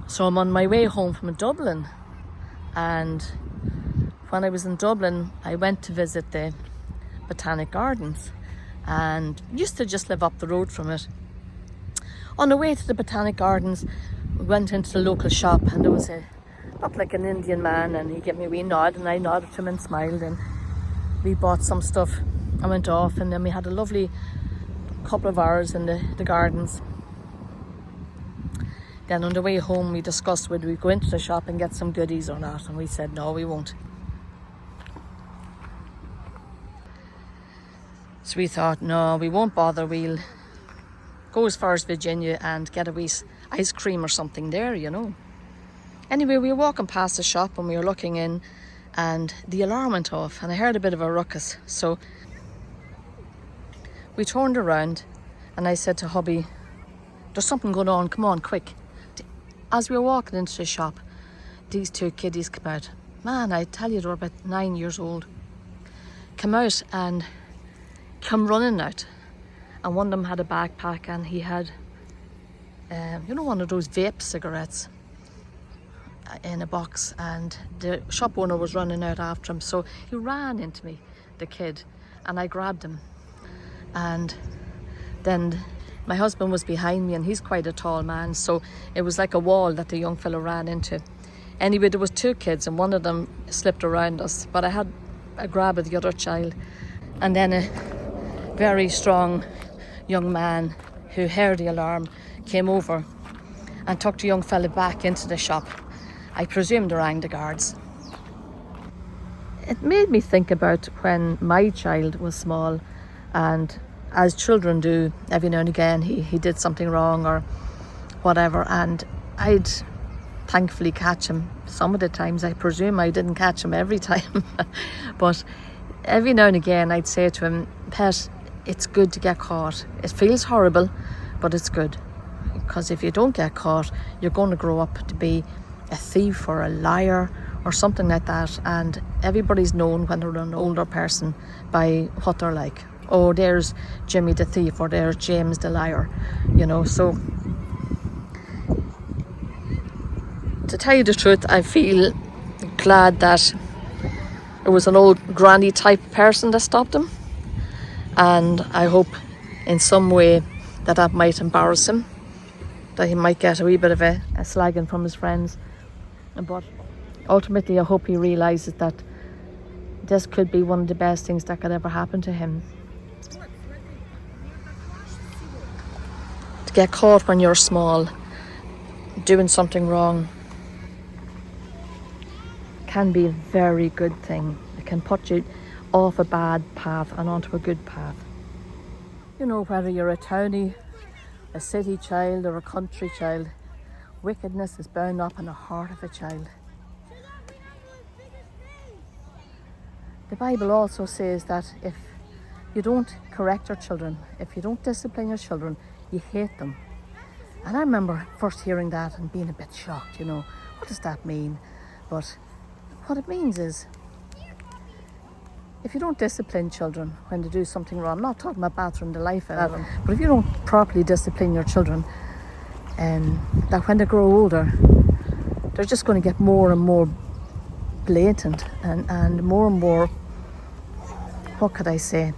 So I'm on my way home from Dublin, and when I was in Dublin I went to visit the Botanic Gardens and used to just live up the road from it. On the way to the Botanic Gardens we went into the local shop, and there was looked like an Indian man, and he gave me a wee nod and I nodded to him and smiled, and we bought some stuff and went off, and then we had a lovely couple of hours in the gardens. Then on the way home we discussed whether we go into the shop and get some goodies or not, and we said no, we won't. So we thought, no, we won't bother, we'll go as far as Virginia and get a wee ice cream or something there, you know. Anyway, we were walking past the shop and we were looking in, and the alarm went off and I heard a bit of a ruckus. So we turned around and I said to hubby, there's something going on, come on, quick. As we were walking into the shop, these two kiddies come out. Man, I tell you, they were about 9 years old. Come out and come running out. And one of them had a backpack, and he had, one of those vape cigarettes in a box, and the shop owner was running out after him. So he ran into me, the kid, and I grabbed him. And then my husband was behind me, and he's quite a tall man, so it was like a wall that the young fellow ran into. Anyway, there was two kids, and one of them slipped around us, but I had a grab of the other child. And then a very strong young man who heard the alarm came over and took the young fella back into the shop. I presume they rang the guards. It made me think about when my child was small, and as children do, every now and again he did something wrong or whatever, and I'd thankfully catch him some of the times. I presume I didn't catch him every time, but every now and again I'd say to him, Pet, it's good to get caught. It feels horrible, but it's good, because if you don't get caught, you're going to grow up to be a thief or a liar or something like that, and everybody's known when they're an older person by what they're like. Oh, there's Jimmy the thief, or there's James the liar, you know. So to tell you the truth, I feel glad that it was an old granny type person that stopped him, and I hope in some way that might embarrass him, that he might get a wee bit of a slagging from his friends. But ultimately I hope he realises that this could be one of the best things that could ever happen to him. To get caught when you're small doing something wrong can be a very good thing. It can put you off a bad path and onto a good path. You know, whether you're a townie, a city child or a country child, wickedness is bound up in the heart of a child. The Bible also says that if you don't correct your children, if you don't discipline your children, you hate them. And I remember first hearing that and being a bit shocked, you know, what does that mean? But what it means is, if you don't discipline children when they do something wrong, I'm not talking about battering the life out of them, but if you don't properly discipline your children, that when they grow older, they're just going to get more and more blatant and more, what could I say?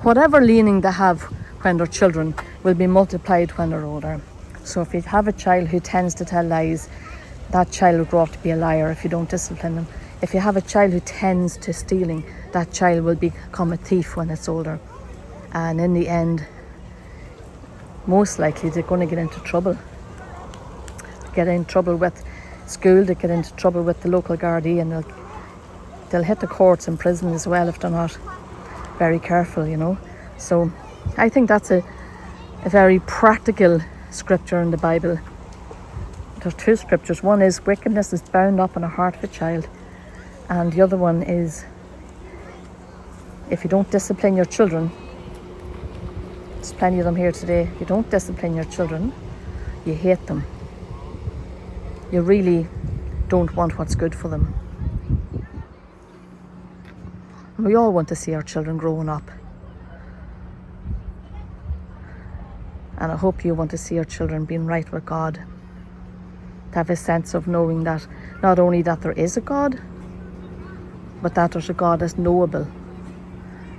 Whatever leaning they have when they're children will be multiplied when they're older. So if you have a child who tends to tell lies, that child will grow up to be a liar if you don't discipline them. If you have a child who tends to stealing, that child will become a thief when it's older. And in the end, most likely they're going to get into trouble. Get in trouble with school, they get into trouble with the local Gardaí, and they'll hit the courts and prison as well if they're not very careful, you know. So I think that's a very practical scripture in the Bible. There's two scriptures. One is wickedness is bound up in the heart of a child, and the other one is if you don't discipline your children, there's plenty of them here today, if you don't discipline your children, you hate them. You really don't want what's good for them. And we all want to see our children growing up. And I hope you want to see your children being right with God. To have a sense of knowing that not only that there is a God, but that there's a God that's knowable.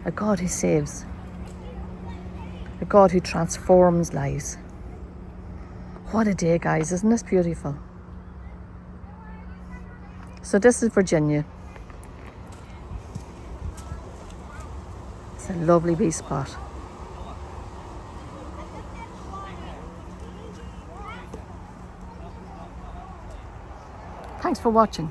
A God who saves. A God who transforms lives. What a day, guys. Isn't this beautiful? So this is Virginia. It's a lovely wee spot. Thanks for watching.